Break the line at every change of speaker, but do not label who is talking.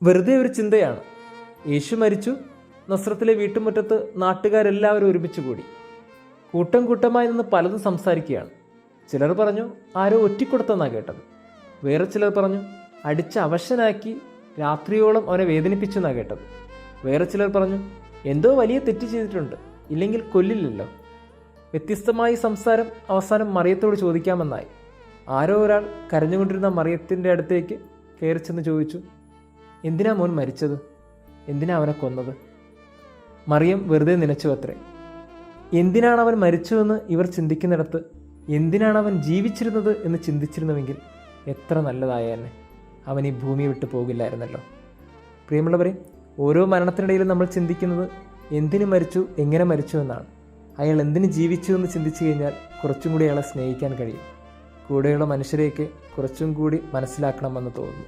വെറുതെ ഒരു ചിന്തയാണ്. യേശു മരിച്ചു. നസ്രത്തിലെ വീട്ടുമുറ്റത്ത് നാട്ടുകാരെല്ലാവരും ഒരുമിച്ച് കൂടി. കൂട്ടം കൂട്ടമായി നിന്ന് പലതും സംസാരിക്കുകയാണ്. ചിലർ പറഞ്ഞു ആരോ ഒറ്റിക്കൊടുത്തെന്നാണ് കേട്ടത്. വേറെ ചിലർ പറഞ്ഞു അടിച്ച് അവശനാക്കി രാത്രിയോളം അവനെ വേദനിപ്പിച്ചു എന്നാണ് കേട്ടത്. വേറെ ചിലർ പറഞ്ഞു എന്തോ വലിയ തെറ്റ് ചെയ്തിട്ടുണ്ട്, ഇല്ലെങ്കിൽ കൊല്ലില്ലല്ലോ. വ്യത്യസ്തമായ സംസാരം അവസാനം മറിയത്തോട് ചോദിക്കാമെന്നായി. ആരോ ഒരാൾ കരഞ്ഞുകൊണ്ടിരുന്ന മറിയത്തിൻ്റെ അടുത്തേക്ക് കയറി ചെന്ന് ചോദിച്ചു, എന്തിനാ മോൻ മരിച്ചത്? എന്തിനാ അവനെ കൊന്നത്? മറിയം വെറുതെ നനച്ചു അത്രേ. എന്തിനാണ് അവൻ മരിച്ചതെന്ന് ഇവർ ചിന്തിക്കുന്നിടത്ത് എന്തിനാണ് അവൻ ജീവിച്ചിരുന്നത് എന്ന് ചിന്തിച്ചിരുന്നുവെങ്കിൽ എത്ര നല്ലതായെന്നെ. അവൻ ഈ ഭൂമി വിട്ടു പോകില്ലായിരുന്നല്ലോ. പ്രിയമുള്ളവരെ, ഓരോ മരണത്തിനിടയിലും നമ്മൾ ചിന്തിക്കുന്നത് എന്തിനു മരിച്ചു, എങ്ങനെ മരിച്ചു എന്നാണ്. അയാൾ എന്തിനു ജീവിച്ചു എന്ന് ചിന്തിച്ചു കഴിഞ്ഞാൽ കുറച്ചും കൂടി അയാളെ സ്നേഹിക്കാൻ കഴിയും. കൂടെയുള്ള മനുഷ്യരെയൊക്കെ കുറച്ചും കൂടി മനസ്സിലാക്കണമെന്ന് തോന്നുന്നു.